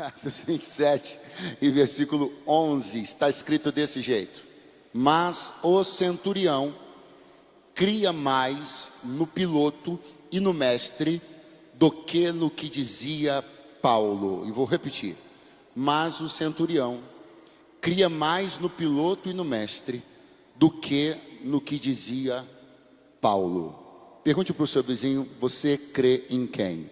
Atos 27 e versículo 11, está escrito desse jeito: mas o centurião cria mais no piloto e no mestre do que no que dizia Paulo. E vou repetir: mas o centurião cria mais no piloto e no mestre do que no que dizia Paulo. Pergunte para o seu vizinho: você crê em quem?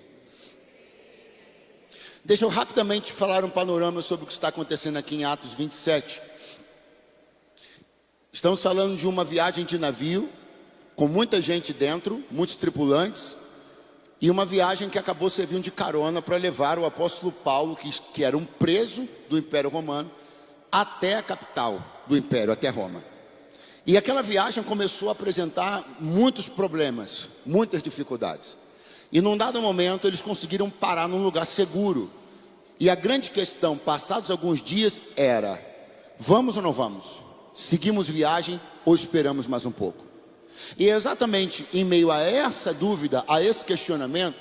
Deixa eu rapidamente falar um panorama sobre o que está acontecendo aqui em Atos 27. Estamos falando de uma viagem de navio, com muita gente dentro, muitos tripulantes, e uma viagem que acabou servindo de carona para levar o apóstolo Paulo, que era um preso do Império Romano, até a capital do Império, até Roma. E aquela viagem começou a apresentar muitos problemas, muitas dificuldades. E num dado momento eles conseguiram parar num lugar seguro. E a grande questão, passados alguns dias, era: vamos ou não vamos? Seguimos viagem ou esperamos mais um pouco? E exatamente em meio a essa dúvida, a esse questionamento,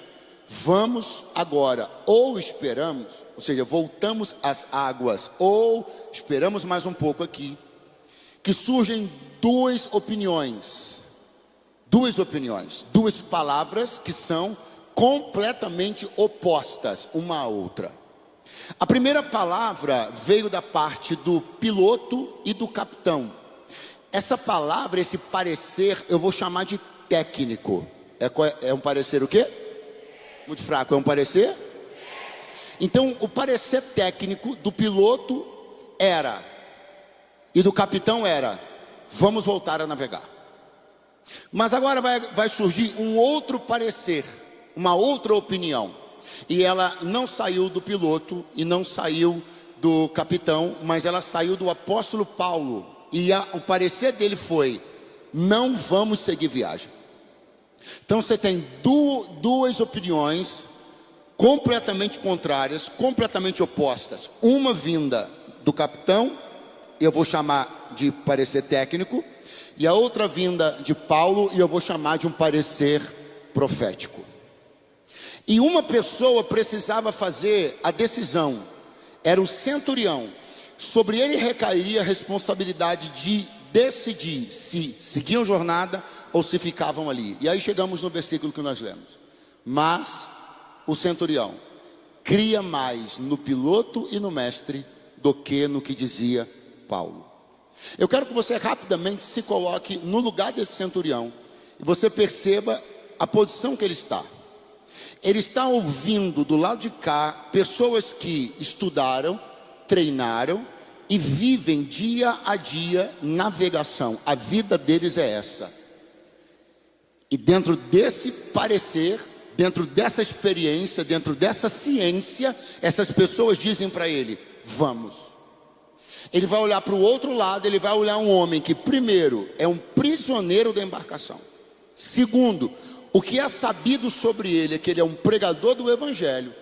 vamos agora ou esperamos, ou seja, voltamos às águas, ou esperamos mais um pouco aqui, que surgem duas opiniões, duas palavras que são completamente opostas uma à outra. A primeira palavra veio da parte do piloto e do capitão. Essa palavra, esse parecer, eu vou chamar de técnico. É um parecer o quê? Muito fraco, é um parecer? Então, o parecer técnico do piloto era, e do capitão era: vamos voltar a navegar. Mas agora vai surgir um outro parecer, uma outra opinião. E ela não saiu do piloto e não saiu do capitão, mas ela saiu do apóstolo Paulo. E o parecer dele foi: não vamos seguir viagem. Então você tem duas opiniões completamente contrárias, completamente opostas. Uma vinda do capitão, eu vou chamar de parecer técnico, e a outra vinda de Paulo, e eu vou chamar de um parecer profético. E uma pessoa precisava fazer a decisão, era o centurião. Sobre ele recairia a responsabilidade de decidir se seguiam jornada ou se ficavam ali. E aí chegamos no versículo que nós lemos: mas o centurião cria mais no piloto e no mestre do que no que dizia Paulo. Eu quero que você rapidamente se coloque no lugar desse centurião e você perceba a posição que ele está. Ele está ouvindo do lado de cá pessoas que estudaram, treinaram e vivem dia a dia navegação. A vida deles é essa. E dentro desse parecer, dentro dessa experiência, dentro dessa ciência, essas pessoas dizem para ele: vamos. Ele vai olhar para o outro lado, ele vai olhar um homem que, primeiro, é um prisioneiro da embarcação. Segundo, o que é sabido sobre ele é que ele é um pregador do evangelho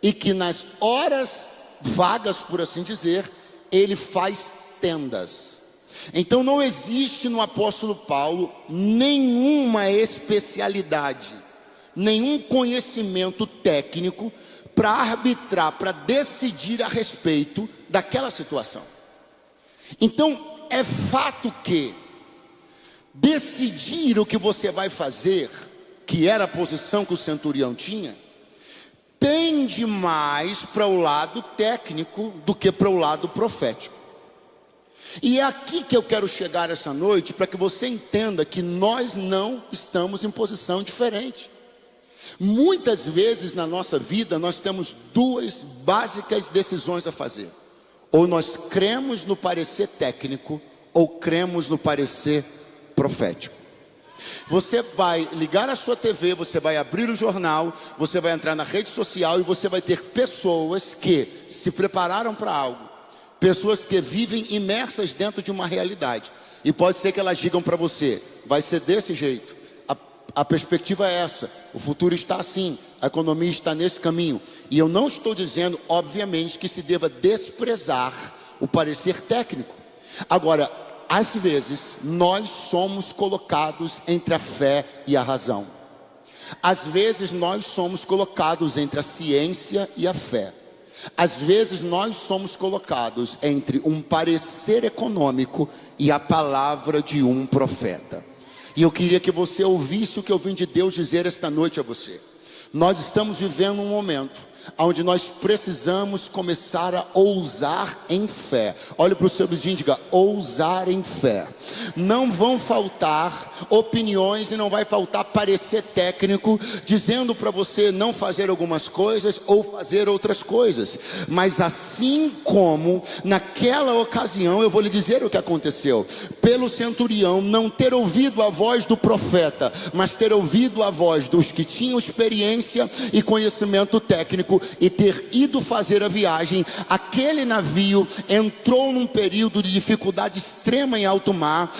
e que nas horas vagas, por assim dizer, ele faz tendas. Então não existe no apóstolo Paulo nenhuma especialidade, nenhum conhecimento técnico para arbitrar, para decidir a respeito daquela situação. Então é fato que decidir o que você vai fazer, que era a posição que o centurião tinha, pende mais para o lado técnico do que para o lado profético. E é aqui que eu quero chegar essa noite, para que você entenda que nós não estamos em posição diferente. Muitas vezes na nossa vida nós temos duas básicas decisões a fazer: ou nós cremos no parecer técnico, ou cremos no parecer profético. Você vai ligar a sua TV, você vai abrir o jornal, você vai entrar na rede social e você vai ter pessoas que se prepararam para algo, pessoas que vivem imersas dentro de uma realidade, e pode ser que elas digam para você: vai ser desse jeito, a perspectiva é essa, o futuro está assim, a economia está nesse caminho. E eu não estou dizendo, obviamente, que se deva desprezar o parecer técnico. Agora, às vezes, nós somos colocados entre a fé e a razão. Às vezes, nós somos colocados entre a ciência e a fé. Às vezes nós somos colocados entre um parecer econômico e a palavra de um profeta. E eu queria que você ouvisse o que eu vim de Deus dizer esta noite a você. Nós estamos vivendo um momento onde nós precisamos começar a ousar em fé. Olha para o seu vizinho e diga: ousar em fé. Não vão faltar opiniões e não vai faltar parecer técnico dizendo para você não fazer algumas coisas ou fazer outras coisas. Mas assim como naquela ocasião, eu vou lhe dizer o que aconteceu. Pelo centurião não ter ouvido a voz do profeta, mas ter ouvido a voz dos que tinham experiência e conhecimento técnico, e ter ido fazer a viagem, aquele navio entrou num período de dificuldade extrema em alto mar.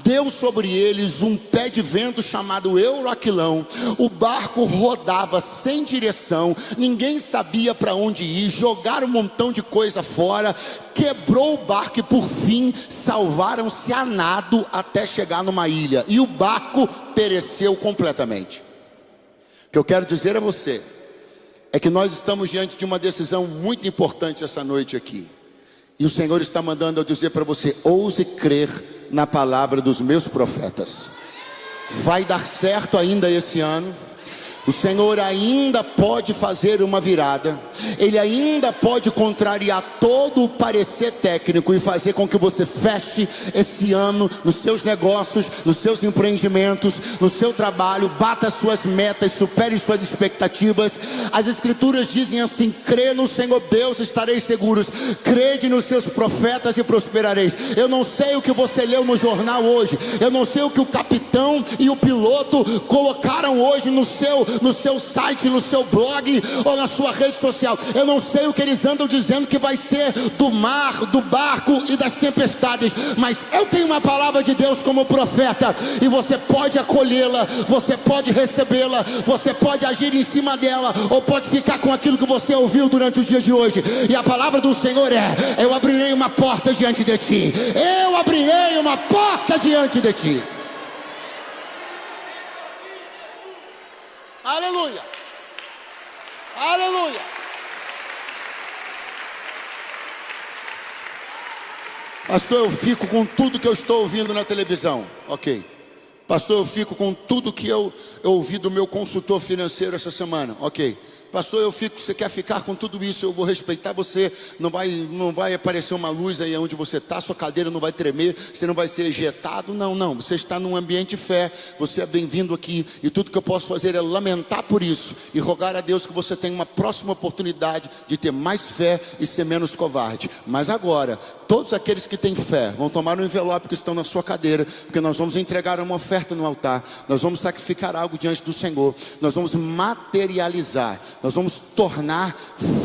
Deu sobre eles um pé de vento chamado Euroaquilão. O barco rodava sem direção, ninguém sabia para onde ir, jogaram um montão de coisa fora, quebrou o barco e por fim salvaram-se a nado até chegar numa ilha, e o barco pereceu completamente. O que eu quero dizer a você é que nós estamos diante de uma decisão muito importante essa noite aqui. E o Senhor está mandando eu dizer para você: ouse crer na palavra dos meus profetas. Vai dar certo ainda esse ano. O Senhor ainda pode fazer uma virada. Ele ainda pode contrariar todo o parecer técnico e fazer com que você feche esse ano nos seus negócios, nos seus empreendimentos, no seu trabalho, bata suas metas, supere suas expectativas. As escrituras dizem assim: crê no Senhor Deus, estareis seguros. Crede nos seus profetas e prosperareis. Eu não sei o que você leu no jornal hoje. Eu não sei o que o capitão e o piloto colocaram hoje no seu site, no seu blog ou na sua rede social. Eu não sei o que eles andam dizendo que vai ser do mar, do barco e das tempestades, mas eu tenho uma palavra de Deus como profeta, e você pode acolhê-la, você pode recebê-la, você pode agir em cima dela, ou pode ficar com aquilo que você ouviu durante o dia de hoje. E a palavra do Senhor é: eu abrirei uma porta diante de ti. Eu abrirei uma porta diante de ti. Aleluia, aleluia. Pastor, eu fico com tudo que eu estou ouvindo na televisão. Ok. Pastor, eu fico com tudo que eu ouvi do meu consultor financeiro essa semana. Ok. Pastor, você quer ficar com tudo isso, eu vou respeitar você. Não vai aparecer uma luz aí onde você está, sua cadeira não vai tremer, você não vai ser ejetado. Não, você está num ambiente de fé, você é bem-vindo aqui. E tudo que eu posso fazer é lamentar por isso e rogar a Deus que você tenha uma próxima oportunidade de ter mais fé e ser menos covarde. Mas agora, todos aqueles que têm fé vão tomar um envelope que estão na sua cadeira, porque nós vamos entregar uma oferta no altar, nós vamos sacrificar algo diante do Senhor, nós vamos materializar, nós vamos tornar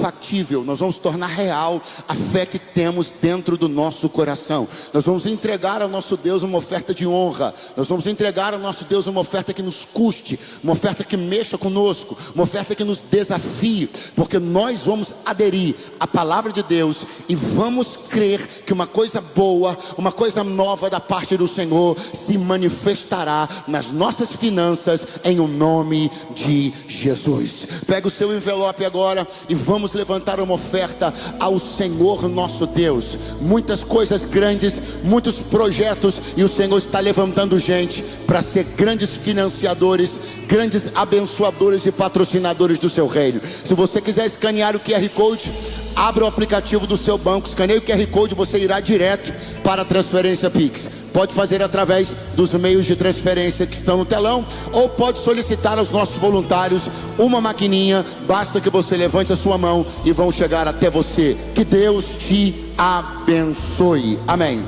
factível, nós vamos tornar real a fé que temos dentro do nosso coração. Nós vamos entregar ao nosso Deus uma oferta de honra, nós vamos entregar ao nosso Deus uma oferta que nos custe, uma oferta que mexa conosco, uma oferta que nos desafie, porque nós vamos aderir à palavra de Deus e vamos crer que uma coisa boa, uma coisa nova da parte do Senhor se manifestará nas nossas finanças, em o nome de Jesus. Pega o seu envelope agora e vamos levantar uma oferta ao Senhor nosso Deus. Muitas coisas grandes, muitos projetos, e o Senhor está levantando gente para ser grandes financiadores, grandes abençoadores e patrocinadores do seu reino. Se você quiser escanear o QR Code, abra o aplicativo do seu banco, escaneie o QR Code, você irá direto para a transferência Pix. Pode fazer através dos meios de transferência que estão no telão, ou pode solicitar aos nossos voluntários uma maquininha. Basta que você levante a sua mão e vão chegar até você. Que Deus te abençoe. Amém.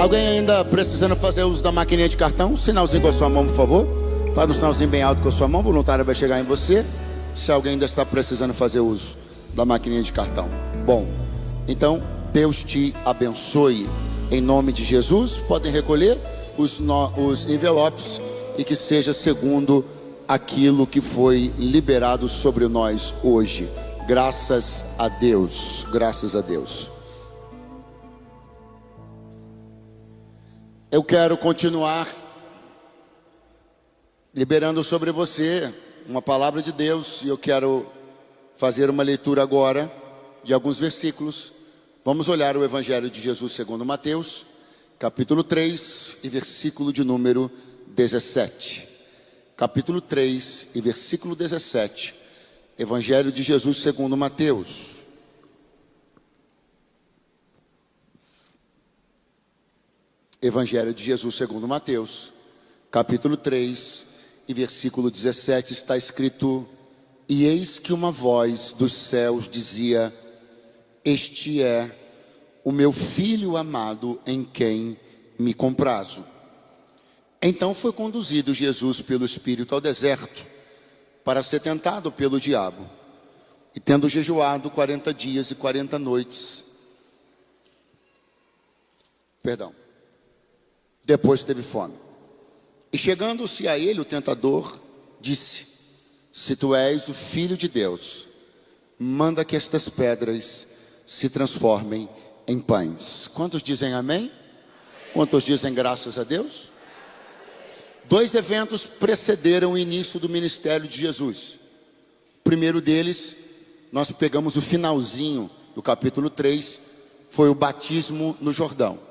Alguém ainda precisando fazer uso da maquininha de cartão? Sinalzinho com a sua mão, por favor. Faz um sinalzinho bem alto com a sua mão. O voluntário vai chegar em você. Se alguém ainda está precisando fazer uso da maquininha de cartão. Bom, então Deus te abençoe em nome de Jesus. Podem recolher os envelopes e que seja segundo aquilo que foi liberado sobre nós hoje. Graças a Deus, graças a Deus. Eu quero continuar liberando sobre você uma palavra de Deus, e eu quero fazer uma leitura agora de alguns versículos. Vamos olhar o Evangelho de Jesus segundo Mateus, capítulo 3 e versículo de número 17. Capítulo 3 e versículo 17. Evangelho de Jesus segundo Mateus. Evangelho de Jesus segundo Mateus, capítulo 3 e versículo 17, está escrito: e eis que uma voz dos céus dizia: este é o meu filho amado, em quem me comprazo. Então foi conduzido Jesus pelo Espírito ao deserto, para ser tentado pelo diabo. E tendo jejuado 40 dias e 40 noites, depois teve fome. E chegando-se a ele o tentador, disse: se tu és o Filho de Deus, manda que estas pedras se transformem em pães. Quantos dizem amém? Quantos dizem graças a Deus? Dois eventos precederam o início do ministério de Jesus. O primeiro deles, nós pegamos o finalzinho do capítulo 3, foi o batismo no Jordão.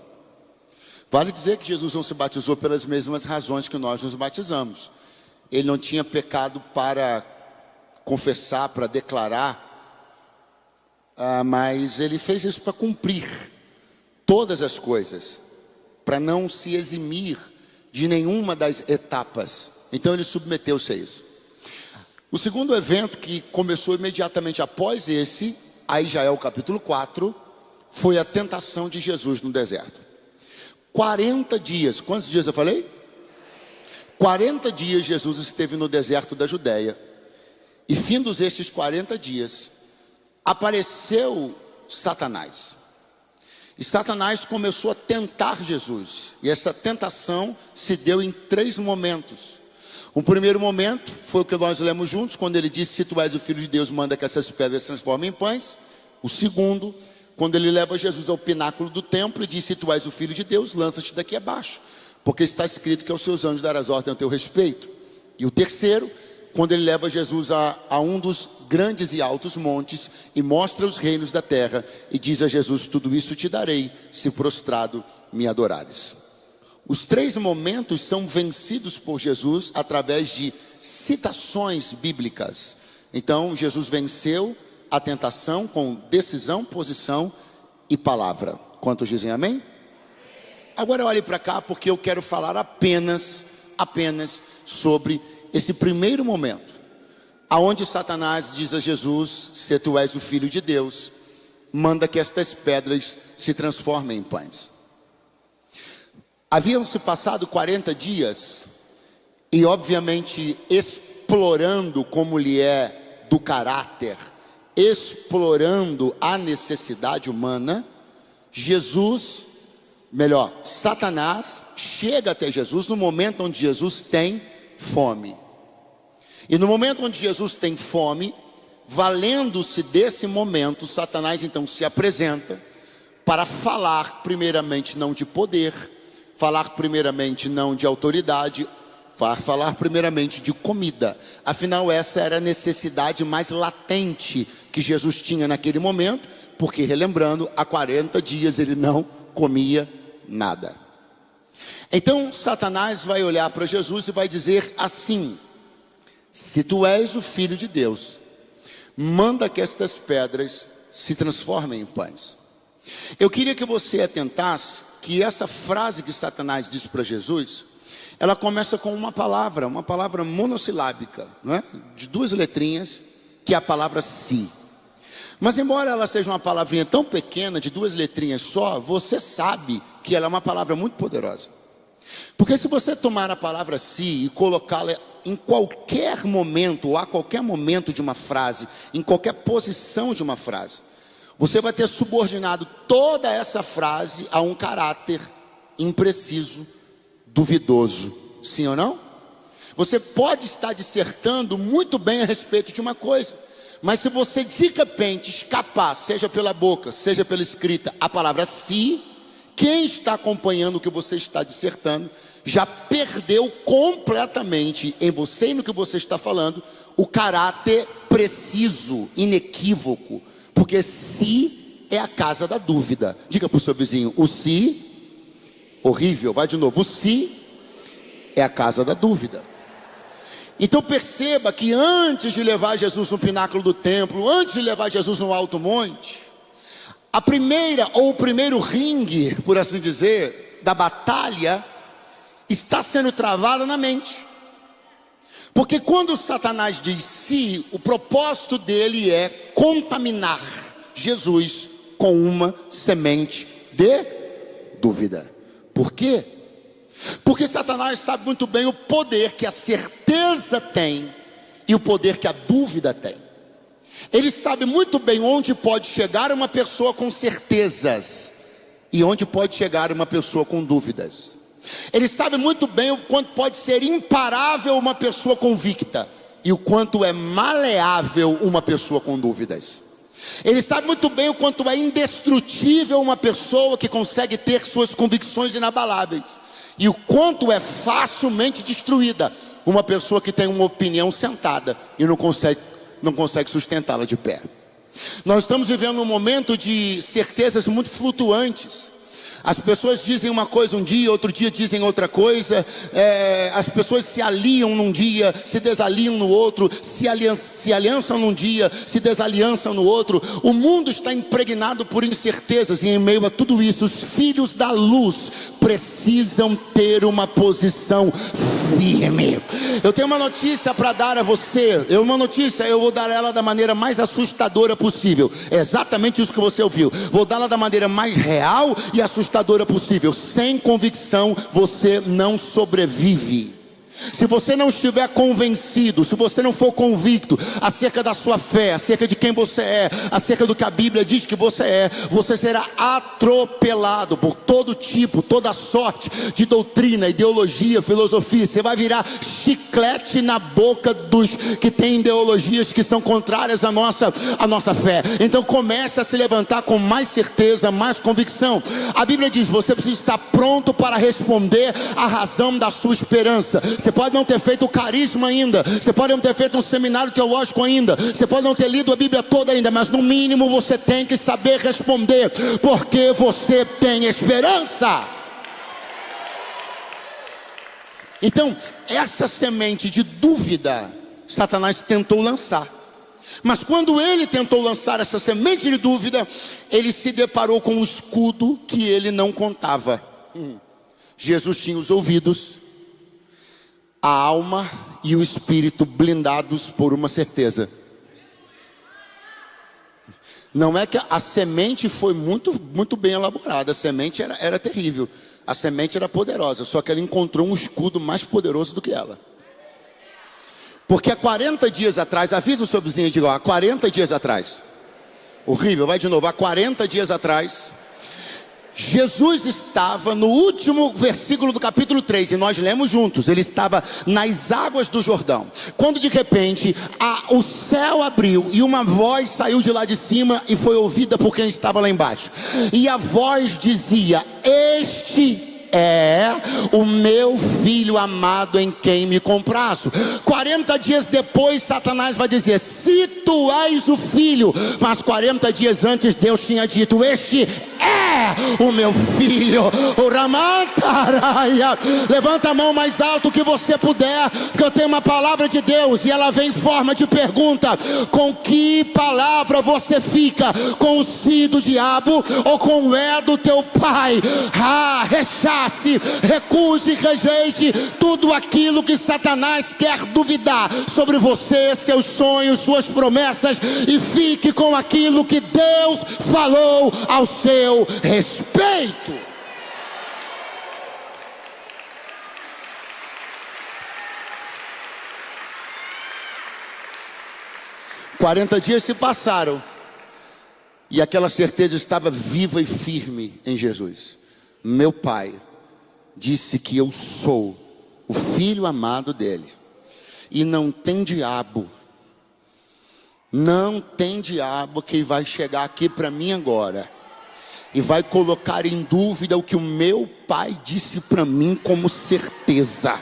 Vale dizer que Jesus não se batizou pelas mesmas razões que nós nos batizamos. Ele não tinha pecado para confessar, para declarar, mas ele fez isso para cumprir todas as coisas, para não se eximir de nenhuma das etapas. Então ele submeteu-se a isso. O segundo evento, que começou imediatamente após esse, aí já é o capítulo 4, foi a tentação de Jesus no deserto. 40 dias, quantos dias eu falei? 40 dias Jesus esteve no deserto da Judéia. E findos estes 40 dias, apareceu Satanás. E Satanás começou a tentar Jesus. E essa tentação se deu em 3 momentos. O primeiro momento foi o que nós lemos juntos, quando ele disse: se tu és o Filho de Deus, manda que essas pedras se transformem em pães. O segundo, quando ele leva Jesus ao pináculo do templo e diz: se tu és o Filho de Deus, lança-te daqui abaixo, porque está escrito que aos seus anjos darás ordem a teu respeito. E o terceiro, quando ele leva Jesus a um dos grandes e altos montes e mostra os reinos da terra e diz a Jesus: tudo isso te darei, se prostrado me adorares. Os 3 momentos são vencidos por Jesus através de citações bíblicas. Então Jesus venceu a tentação com decisão, posição e palavra. Quantos dizem amém? Agora olhe para cá, porque eu quero falar apenas sobre esse primeiro momento, aonde Satanás diz a Jesus: se tu és o Filho de Deus, manda que estas pedras se transformem em pães. Haviam se passado 40 dias, e obviamente explorando como lhe é do caráter, explorando a necessidade humana, Satanás chega até Jesus no momento onde Jesus tem fome. E no momento onde Jesus tem fome, valendo-se desse momento, Satanás então se apresenta para falar primeiramente não de poder, falar primeiramente não de autoridade, falar primeiramente de comida. Afinal, essa era a necessidade mais latente que Jesus tinha naquele momento, porque, relembrando, há 40 dias ele não comia nada. Então Satanás vai olhar para Jesus e vai dizer assim: se tu és o Filho de Deus, manda que estas pedras se transformem em pães. Eu queria que você atentasse que essa frase que Satanás disse para Jesus, ela começa com uma palavra monossilábica, não é? De 2 letrinhas, que é a palavra si. Mas embora ela seja uma palavrinha tão pequena, de 2 letrinhas só, você sabe que ela é uma palavra muito poderosa. Porque se você tomar a palavra si e colocá-la em qualquer momento, ou a qualquer momento de uma frase, em qualquer posição de uma frase, você vai ter subordinado toda essa frase a um caráter impreciso, duvidoso. Sim ou não? Você pode estar dissertando muito bem a respeito de uma coisa, mas se você de repente escapar, seja pela boca, seja pela escrita, a palavra si, quem está acompanhando o que você está dissertando já perdeu completamente em você e no que você está falando o caráter preciso, inequívoco, porque si é a casa da dúvida. Diga para o seu vizinho: o si, horrível, vai de novo, o si é a casa da dúvida. Então perceba que antes de levar Jesus no pináculo do templo, antes de levar Jesus no alto monte, a primeira ou o primeiro ringue, por assim dizer, da batalha está sendo travada na mente. Porque quando Satanás diz si, o propósito dele é contaminar Jesus com uma semente de dúvida. Por quê? Porque Satanás sabe muito bem o poder que a certeza tem e o poder que a dúvida tem. Ele sabe muito bem onde pode chegar uma pessoa com certezas e onde pode chegar uma pessoa com dúvidas. Ele sabe muito bem o quanto pode ser imparável uma pessoa convicta e o quanto é maleável uma pessoa com dúvidas. Ele sabe muito bem o quanto é indestrutível uma pessoa que consegue ter suas convicções inabaláveis e o quanto é facilmente destruída uma pessoa que tem uma opinião sentada e não consegue sustentá-la de pé. Nós estamos vivendo um momento de certezas muito flutuantes. As pessoas dizem uma coisa um dia, outro dia dizem outra coisa. As pessoas se aliam num dia, se desaliam no outro, se aliançam num dia, se desaliançam no outro. O mundo está impregnado por incertezas, e em meio a tudo isso, os filhos da luz precisam ter uma posição firme. Eu tenho uma notícia para dar a você. Eu vou dar ela da maneira mais assustadora possível. É exatamente isso que você ouviu. Vou dá-la da maneira mais real e assustadora possível. Sem convicção você não sobrevive. Se você não estiver convencido, se você não for convicto acerca da sua fé, acerca de quem você é, acerca do que a Bíblia diz que você é, você será atropelado por todo tipo, toda sorte de doutrina, ideologia, filosofia. Você vai virar chiclete na boca dos que têm ideologias que são contrárias à nossa fé. Então comece a se levantar com mais certeza, mais convicção. A Bíblia diz: você precisa estar pronto para responder à razão da sua esperança. Você pode não ter feito o carisma ainda, você pode não ter feito um seminário teológico ainda, você pode não ter lido a Bíblia toda ainda, mas no mínimo você tem que saber responder, porque você tem esperança. Então, essa semente de dúvida, Satanás tentou lançar. Mas quando ele tentou lançar essa semente de dúvida, ele se deparou com um escudo que ele não contava. Jesus tinha os ouvidos, a alma e o espírito blindados por uma certeza. Não é que a semente foi muito bem elaborada. A semente era terrível. A semente era poderosa. Só que ela encontrou um escudo mais poderoso do que ela. Porque há 40 dias atrás, avisa o seu vizinho e diga: há 40 dias atrás. Horrível, vai de novo. Há 40 dias atrás, Jesus estava no último versículo do capítulo 3, e nós lemos juntos. Ele estava nas águas do Jordão, quando de repente o céu abriu e uma voz saiu de lá de cima e foi ouvida por quem estava lá embaixo. E a voz dizia: este é o meu filho amado em quem me comprazo. 40 dias depois Satanás vai dizer: se tu és o filho. Mas 40 dias antes Deus tinha dito: este é o meu filho. O Ramantaraia. Levanta a mão mais alto que você puder, porque eu tenho uma palavra de Deus e ela vem em forma de pergunta: com que palavra você fica? Com o si do diabo ou com o é do teu pai? Rechace, recuse, rejeite tudo aquilo que Satanás quer duvidar sobre você, seus sonhos, suas promessas, e fique com aquilo que Deus falou ao seu respeito. 40 dias se passaram e aquela certeza estava viva e firme em Jesus. Meu Pai disse que eu sou o filho amado dele. E não tem diabo que vai chegar aqui para mim agora e vai colocar em dúvida o que o meu Pai disse para mim como certeza.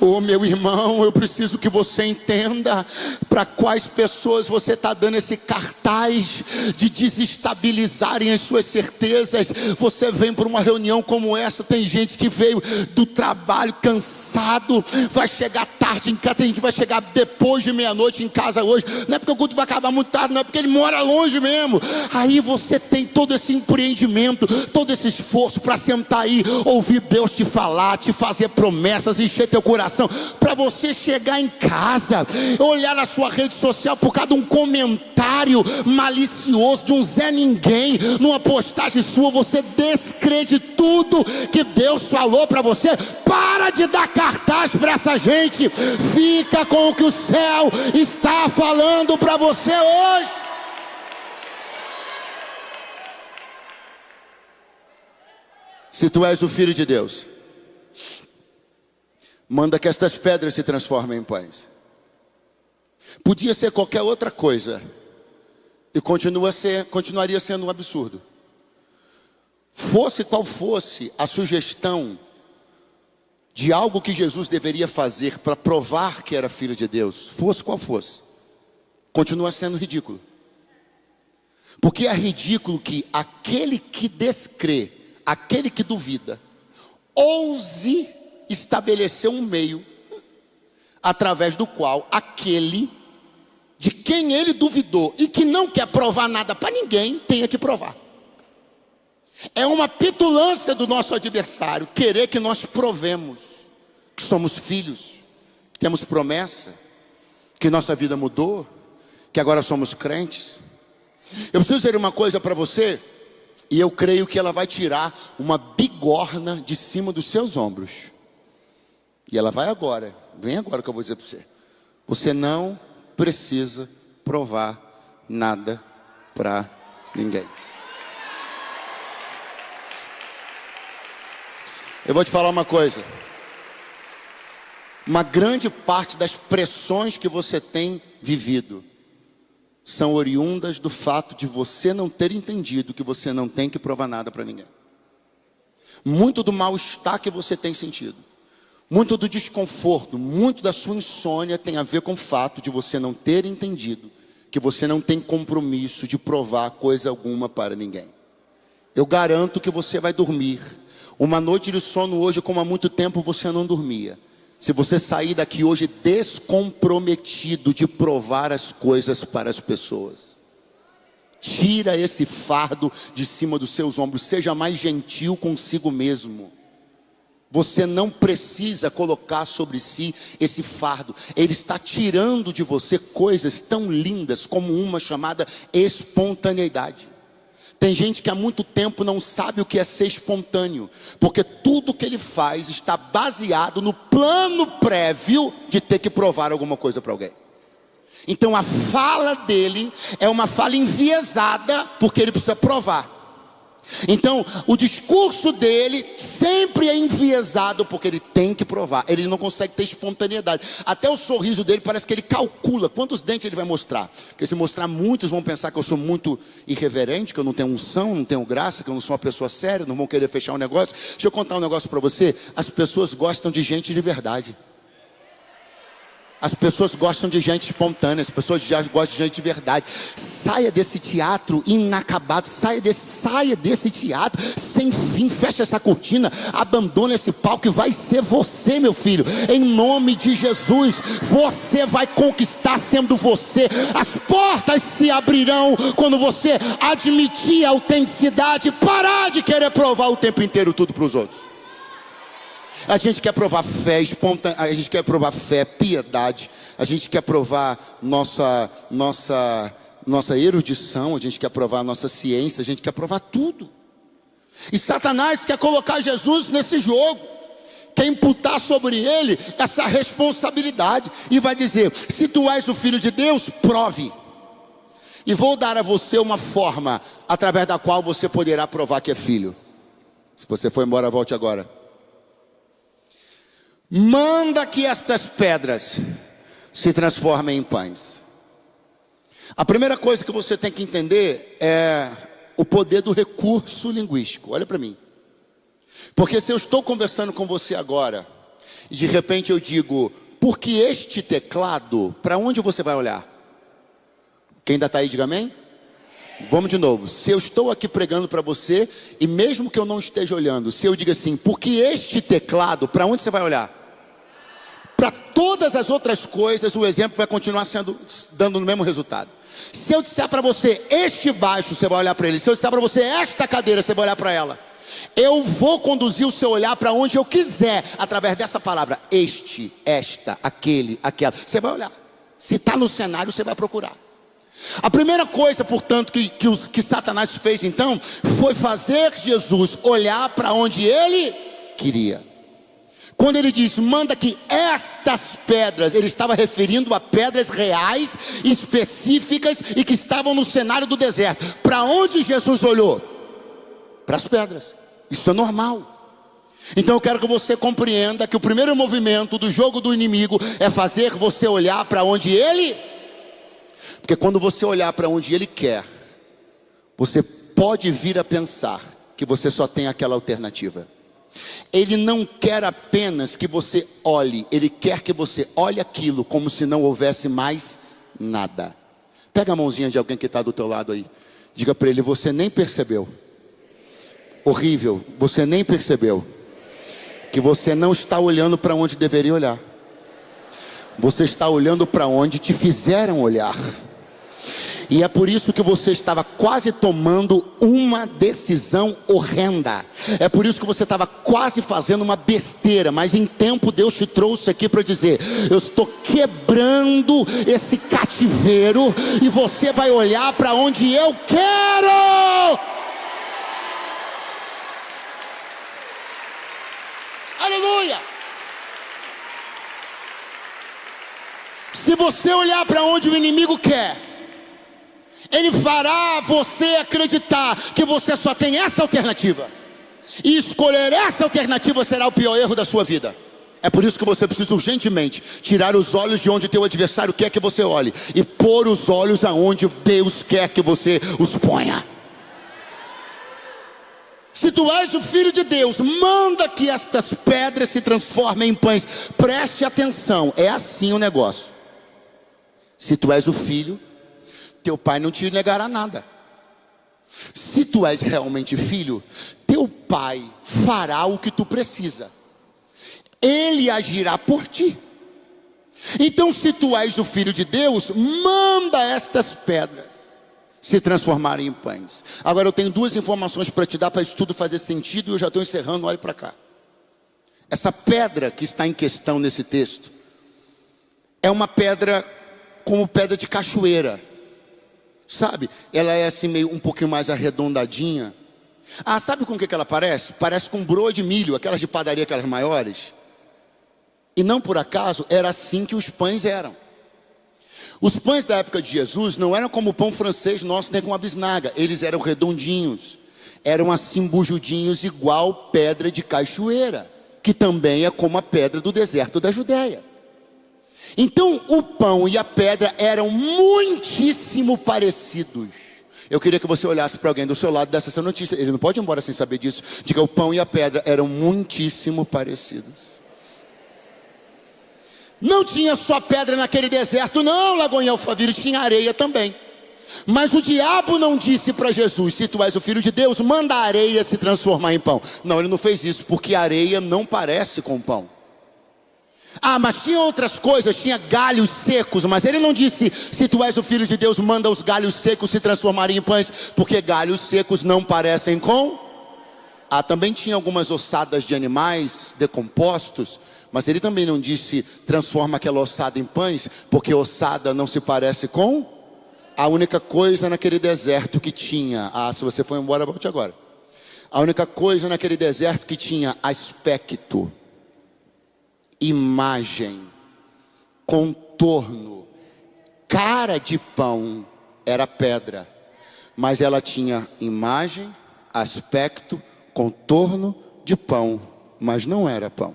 Oh, meu irmão, eu preciso que você entenda para quais pessoas você está dando esse cartaz de desestabilizarem as suas certezas. Você vem para uma reunião como essa, tem gente que veio do trabalho cansado, vai chegar tarde em casa, tem gente que vai chegar depois de meia-noite em casa hoje. Não é porque o culto vai acabar muito tarde, não é porque ele mora longe mesmo. Aí você tem todo esse empreendimento, todo esse esforço para sentar aí, ouvir Deus te falar, te fazer promessas, encher teu coração, para você chegar em casa, olhar na sua rede social por causa de um comentário malicioso de um Zé Ninguém, numa postagem sua, você descreditar tudo que Deus falou para você. Para de dar cartaz para essa gente, fica com o que o céu está falando para você hoje. Se tu és o Filho de Deus, manda que estas pedras se transformem em pães. Podia ser qualquer outra coisa e continuaria sendo um absurdo. Fosse qual fosse a sugestão de algo que Jesus deveria fazer para provar que era filho de Deus, fosse qual fosse, continua sendo ridículo. Porque é ridículo que aquele que descrê, aquele que duvida, ouse estabelecer um meio através do qual aquele de quem ele duvidou e que não quer provar nada para ninguém tenha que provar. É uma petulância do nosso adversário querer que nós provemos que somos filhos, que temos promessa, que nossa vida mudou, que agora somos crentes. Eu preciso dizer uma coisa para você, e eu creio que ela vai tirar uma bigorna de cima dos seus ombros. E ela vai agora, vem agora que eu vou dizer para você. Você não precisa provar nada para ninguém. Eu vou te falar uma coisa. Uma grande parte das pressões que você tem vivido são oriundas do fato de você não ter entendido que você não tem que provar nada para ninguém. Muito do mal-estar que você tem sentido, muito do desconforto, muito da sua insônia tem a ver com o fato de você não ter entendido que você não tem compromisso de provar coisa alguma para ninguém. Eu garanto que você vai dormir uma noite de sono hoje como há muito tempo você não dormia, se você sair daqui hoje descomprometido de provar as coisas para as pessoas. Tira esse fardo de cima dos seus ombros, seja mais gentil consigo mesmo. Você não precisa colocar sobre si esse fardo. Ele está tirando de você coisas tão lindas como uma chamada espontaneidade. Tem gente que há muito tempo não sabe o que é ser espontâneo, porque tudo que ele faz está baseado no plano prévio de ter que provar alguma coisa para alguém. Então a fala dele é uma fala enviesada, porque ele precisa provar. Então o discurso dele sempre é enviesado, porque ele tem que provar. Ele não consegue ter espontaneidade. Até o sorriso dele parece que ele calcula quantos dentes ele vai mostrar, porque se mostrar muitos vão pensar que eu sou muito irreverente, que eu não tenho unção, não tenho graça, que eu não sou uma pessoa séria, não vão querer fechar um negócio. Deixa eu contar um negócio para você. As pessoas gostam de gente de verdade. As pessoas gostam de gente espontânea, as pessoas já gostam de gente de verdade. Saia desse teatro inacabado, saia desse teatro sem fim, fecha essa cortina, abandona esse palco e vai ser você, meu filho. Em nome de Jesus, você vai conquistar sendo você. As portas se abrirão quando você admitir a autenticidade, parar de querer provar o tempo inteiro tudo para os outros. A gente quer provar fé espontânea, a gente quer provar fé, piedade, a gente quer provar nossa erudição, a gente quer provar nossa ciência, a gente quer provar tudo. E Satanás quer colocar Jesus nesse jogo, quer imputar sobre ele essa responsabilidade e vai dizer: se tu és o Filho de Deus, prove. E vou dar a você uma forma através da qual você poderá provar que é filho. Se você for embora, volte agora. Manda que estas pedras se transformem em pães. A primeira coisa que você tem que entender é o poder do recurso linguístico. Olha para mim. Porque se eu estou conversando com você agora e de repente eu digo: porque este teclado, para onde você vai olhar? Quem ainda está aí, diga amém. Vamos de novo. Se eu estou aqui pregando para você e mesmo que eu não esteja olhando, se eu digo assim: porque este teclado, para onde você vai olhar? Para todas as outras coisas o exemplo vai continuar dando o mesmo resultado. Se eu disser para você este baixo, você vai olhar para ele. Se eu disser para você esta cadeira, você vai olhar para ela. Eu vou conduzir o seu olhar para onde eu quiser através dessa palavra: este, esta, aquele, aquela. Você vai olhar. Se está no cenário, você vai procurar. A primeira coisa, portanto, que Satanás fez então foi fazer Jesus olhar para onde ele queria. Quando ele diz: manda que estas pedras, ele estava referindo a pedras reais, específicas e que estavam no cenário do deserto. Para onde Jesus olhou? Para as pedras. Isso é normal. Então eu quero que você compreenda que o primeiro movimento do jogo do inimigo é fazer você olhar para onde ele. Porque quando você olhar para onde ele quer, você pode vir a pensar que você só tem aquela alternativa. Ele não quer apenas que você olhe, ele quer que você olhe aquilo como se não houvesse mais nada. Pega a mãozinha de alguém que está do teu lado aí. Diga para ele: você nem percebeu. Horrível, você nem percebeu que você não está olhando para onde deveria olhar. Você está olhando para onde te fizeram olhar. E é por isso que você estava quase tomando uma decisão horrenda. É por isso que você estava quase fazendo uma besteira. Mas em tempo Deus te trouxe aqui para dizer: eu estou quebrando esse cativeiro e você vai olhar para onde eu quero. Aleluia! Se você olhar para onde o inimigo quer, ele fará você acreditar que você só tem essa alternativa. E escolher essa alternativa será o pior erro da sua vida. É por isso que você precisa urgentemente tirar os olhos de onde teu adversário quer que você olhe e pôr os olhos aonde Deus quer que você os ponha. Se tu és o Filho de Deus, manda que estas pedras se transformem em pães. Preste atenção, é assim o negócio. Se tu és o Filho, teu pai não te negará nada. Se tu és realmente filho, teu pai fará o que tu precisa. Ele agirá por ti. Então, se tu és o Filho de Deus, manda estas pedras se transformarem em pães. Agora eu tenho duas informações para te dar, para isso tudo fazer sentido, e eu já estou encerrando. Olhe para cá. Essa pedra que está em questão nesse texto é uma pedra como pedra de cachoeira. Sabe? Ela é assim meio um pouquinho mais arredondadinha. Ah, sabe com o que ela parece? Parece com broa de milho, aquelas de padaria, aquelas maiores. E não por acaso era assim que os pães eram. Os pães da época de Jesus não eram como o pão francês nosso, nem com a bisnaga. Eles eram redondinhos, eram assim bujudinhos, igual pedra de cachoeira, que também é como a pedra do deserto da Judéia. Então o pão e a pedra eram muitíssimo parecidos. Eu queria que você olhasse para alguém do seu lado dessa notícia. Ele não pode ir embora sem saber disso. Diga: o pão e a pedra eram muitíssimo parecidos. Não tinha só pedra naquele deserto, não, Lagoinha Alphaville, tinha areia também. Mas o diabo não disse para Jesus: se tu és o Filho de Deus, manda a areia se transformar em pão. Não, ele não fez isso, porque a areia não parece com pão. Ah, mas tinha outras coisas, tinha galhos secos, mas ele não disse: se tu és o Filho de Deus, manda os galhos secos se transformarem em pães, porque galhos secos não parecem com... Ah, também tinha algumas ossadas de animais decompostos, mas ele também não disse: transforma aquela ossada em pães, porque ossada não se parece com... A única coisa naquele deserto que tinha... Ah, se você for embora, volte agora. A única coisa naquele deserto que tinha aspecto imagem, contorno, cara de pão era pedra, mas ela tinha imagem, aspecto, contorno de pão, mas não era pão.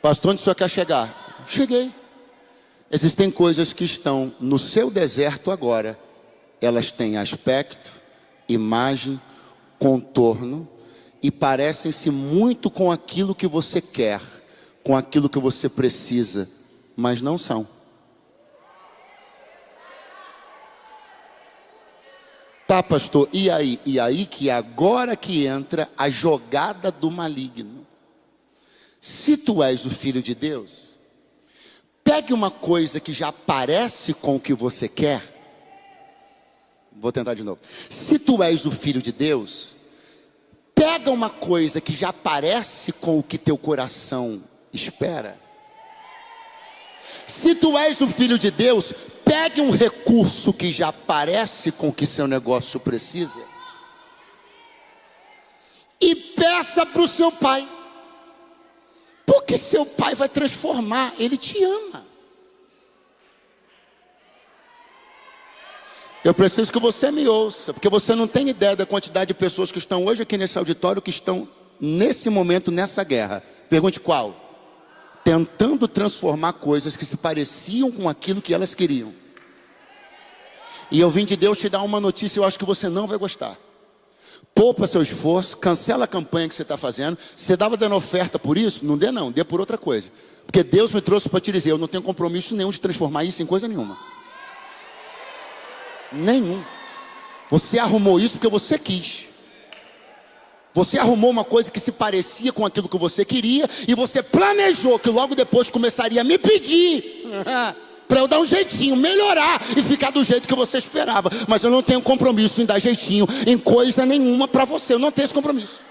Pastor, onde o senhor quer chegar? Cheguei. Existem coisas que estão no seu deserto agora. Elas têm aspecto, imagem, contorno e parecem-se muito com aquilo que você quer, com aquilo que você precisa, mas não são. Tá, pastor, e aí? E aí que agora que entra a jogada do maligno. Se tu és o filho de Deus, pegue uma coisa que já parece com o que você quer. Vou tentar de novo. Se tu és o filho de Deus, pega uma coisa que já parece com o que teu coração espera. Se tu és o filho de Deus, pegue um recurso que já parece com o que seu negócio precisa e peça para o seu pai. Porque seu pai vai transformar, ele te ama. Eu preciso que você me ouça, porque você não tem ideia da quantidade de pessoas que estão hoje aqui nesse auditório, que estão nesse momento, nessa guerra. Pergunte qual? Tentando transformar coisas que se pareciam com aquilo que elas queriam. E eu vim de Deus te dar uma notícia, eu acho que você não vai gostar. Poupa seu esforço, cancela a campanha que você está fazendo. Você estava dando oferta por isso? Não dê não, dê por outra coisa. Porque Deus me trouxe para te dizer, eu não tenho compromisso nenhum de transformar isso em coisa nenhuma. Nenhum. Você arrumou isso porque você quis. Você arrumou uma coisa que se parecia com aquilo que você queria, e você planejou que logo depois começaria a me pedir para eu dar um jeitinho, melhorar e ficar do jeito que você esperava. Mas eu não tenho compromisso em dar jeitinho em coisa nenhuma para você. Eu não tenho esse compromisso.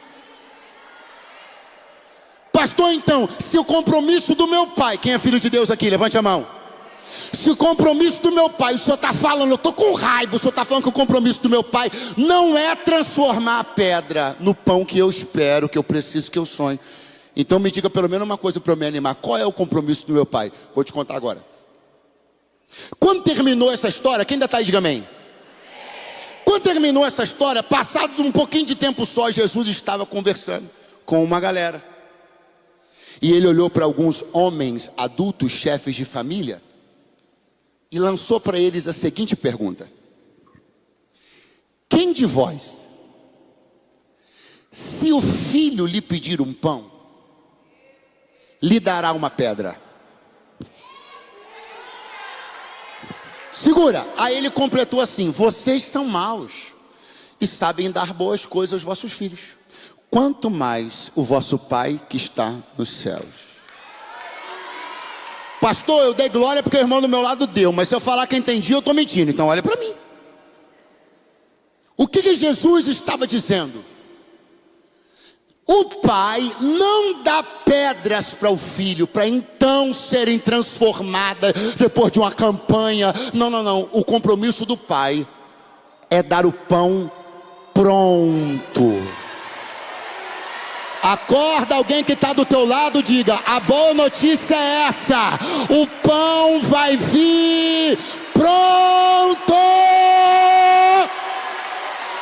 Pastor, então, se o compromisso do meu pai, quem é filho de Deus aqui, levante a mão. Se o compromisso do meu pai, o senhor está falando, eu estou com raiva, o senhor está falando que o compromisso do meu pai não é transformar a pedra no pão que eu espero, que eu preciso, que eu sonho. Então me diga pelo menos uma coisa para eu me animar. Qual é o compromisso do meu pai? Vou te contar agora. Quando terminou essa história, quem ainda está aí, diga amém. Quando terminou essa história, passado um pouquinho de tempo só, Jesus estava conversando com uma galera. E ele olhou para alguns homens adultos, chefes de família, e lançou para eles a seguinte pergunta: quem de vós, se o filho lhe pedir um pão, lhe dará uma pedra? Segura. Aí ele completou assim: vocês são maus e sabem dar boas coisas aos vossos filhos, quanto mais o vosso Pai que está nos céus. Pastor, eu dei glória porque o irmão do meu lado deu, mas se eu falar que entendi, eu estou mentindo. Então olha para mim. O que Jesus estava dizendo? O pai não dá pedras para o filho, para então serem transformadas depois de uma campanha. Não, não, não. O compromisso do pai é dar o pão pronto. Acorda alguém que está do teu lado, diga: a boa notícia é essa, o pão vai vir pronto.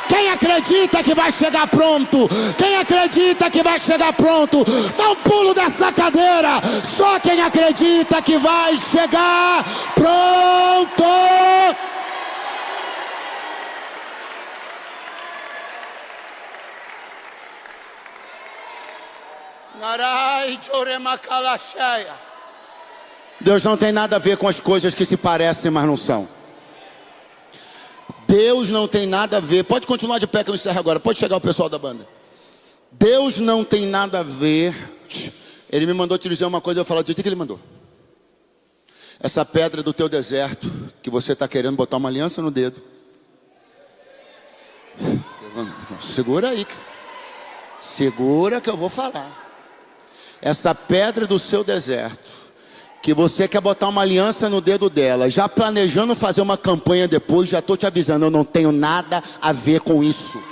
Quem acredita que vai chegar pronto? Quem acredita que vai chegar pronto? Dá um pulo dessa cadeira. Só quem acredita que vai chegar pronto. Deus não tem nada a ver com as coisas que se parecem, mas não são. Deus não tem nada a ver. Pode continuar de pé que eu encerro agora. Pode chegar o pessoal da banda. Deus não tem nada a ver. Ele me mandou te dizer uma coisa, eu falo do jeito que ele mandou. Essa pedra do teu deserto, que você está querendo botar uma aliança no dedo. Segura aí. Segura que eu vou falar. Essa pedra do seu deserto, que você quer botar uma aliança no dedo dela, já planejando fazer uma campanha depois, já estou te avisando, eu não tenho nada a ver com isso.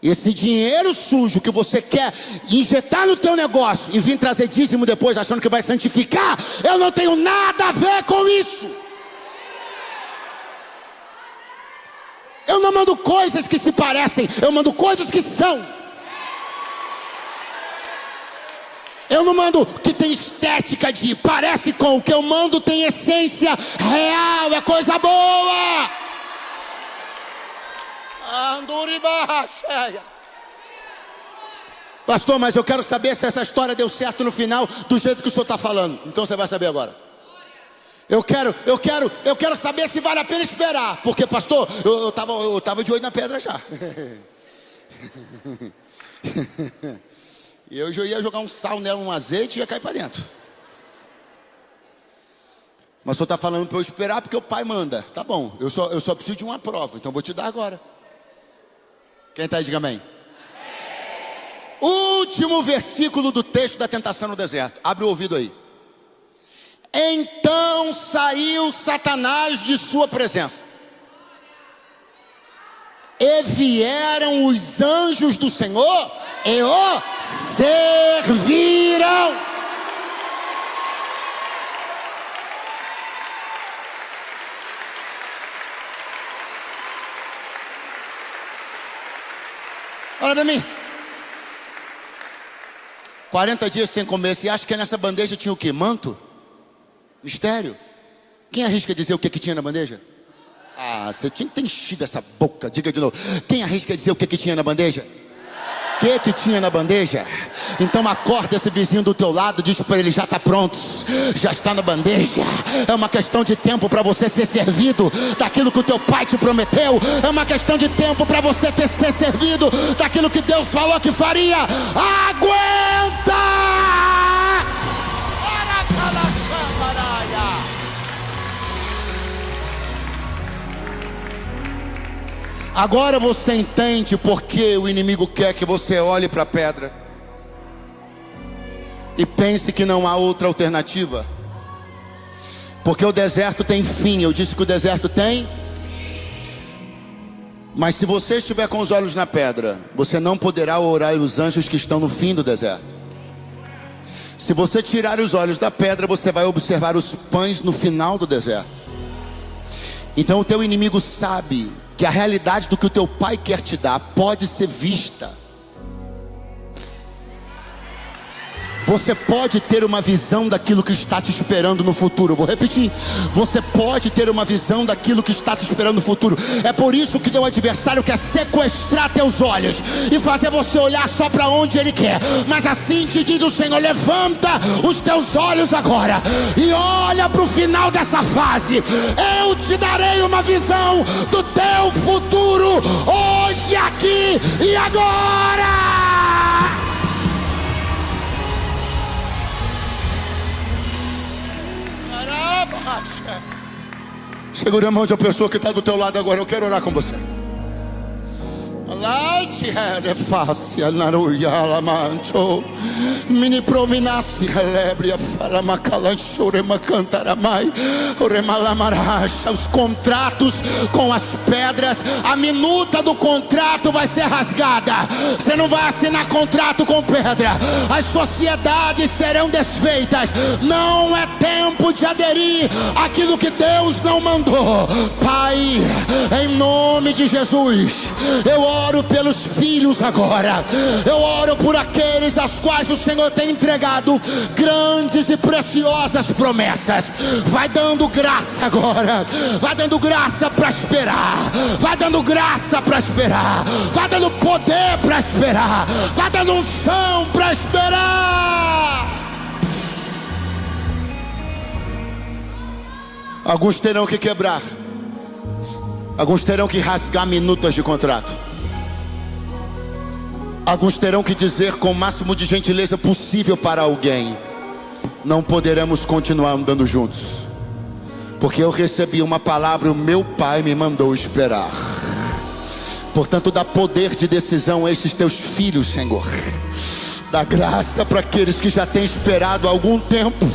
Esse dinheiro sujo que você quer injetar no teu negócio e vir trazer dízimo depois achando que vai santificar, eu não tenho nada a ver com isso. Eu não mando coisas que se parecem, eu mando coisas que são. Eu não mando que tem estética de parece com, o que eu mando tem essência real, é coisa boa. Pastor, mas eu quero saber se essa história deu certo no final do jeito que o senhor está falando. Então você vai saber agora. Eu quero saber se vale a pena esperar. Porque, pastor, eu tava de olho na pedra já. E eu já ia jogar um sal nela, um azeite e ia cair para dentro. Mas o senhor está falando para eu esperar porque o pai manda. Tá bom, eu só preciso de uma prova, então vou te dar agora. Quem está aí, diga amém. Último versículo do texto da tentação no deserto. Abre o ouvido aí. Então saiu Satanás de sua presença, e vieram os anjos do Senhor e o serviram. Olha para mim. 40 dias sem comer. Você acha que nessa bandeja tinha o quê? Manto? Mistério? Quem arrisca dizer o que tinha na bandeja? Ah, você tinha que ter enchido essa boca. Diga de novo. Quem arrisca dizer o que tinha na bandeja? O que tinha na bandeja? Então acorda esse vizinho do teu lado, diz para ele: já está pronto, já está na bandeja. É uma questão de tempo para você ser servido daquilo que o teu pai te prometeu. É uma questão de tempo para você ser servido daquilo que Deus falou que faria. Aguenta! Agora você entende porque o inimigo quer que você olhe para a pedra e pense que não há outra alternativa. Porque o deserto tem fim. Eu disse que o deserto tem. Mas se você estiver com os olhos na pedra, você não poderá orar os anjos que estão no fim do deserto. Se você tirar os olhos da pedra, você vai observar os pães no final do deserto. Então o teu inimigo sabe que a realidade do que o teu pai quer te dar pode ser vista. Você pode ter uma visão daquilo que está te esperando no futuro. Eu vou repetir. Você pode ter uma visão daquilo que está te esperando no futuro. É por isso que teu adversário quer sequestrar teus olhos e fazer você olhar só para onde ele quer. Mas assim te diz o Senhor: levanta os teus olhos agora e olha para o final dessa fase. Eu te darei uma visão do teu futuro, hoje, aqui e agora. Segura a mão de uma pessoa que está do teu lado agora. Eu quero orar com você. É fácil, mini prominassi celebria falamacalanchorema cantaramai oremalamaracha. Os contratos com as pedras, a minuta do contrato vai ser rasgada. Você não vai assinar contrato com pedra. As sociedades serão desfeitas. Não é tempo de aderir àquilo que Deus não mandou. Pai, em nome de Jesus, eu oro pelos filhos agora. Eu oro por aqueles aos quais o Senhor tem entregado grandes e preciosas promessas. Vai dando graça agora. Vai dando graça para esperar. Vai dando graça para esperar. Vai dando poder para esperar. Vai dando unção para esperar. Alguns terão que quebrar. Alguns terão que rasgar minutas de contrato. Alguns terão que dizer com o máximo de gentileza possível para alguém: não poderemos continuar andando juntos, porque eu recebi uma palavra e o meu pai me mandou esperar. Portanto, dá poder de decisão a esses teus filhos, Senhor. Dá graça para aqueles que já têm esperado há algum tempo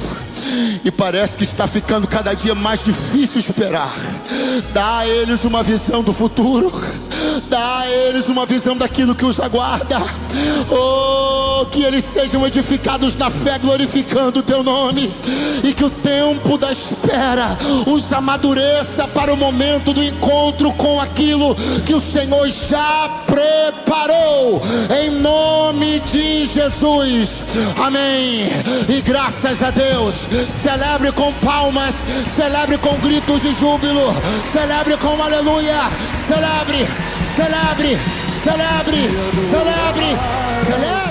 e parece que está ficando cada dia mais difícil esperar. Dá a eles uma visão do futuro. Dá a eles uma visão daquilo que os aguarda. Oh, que eles sejam edificados na fé, glorificando o teu nome, e que o tempo da espera os amadureça para o momento do encontro com aquilo que o Senhor já preparou, em nome de Jesus, amém. E graças a Deus, celebre com palmas, celebre com gritos de júbilo, celebre com aleluia, celebre, celebre, celebre, celebre, celebre.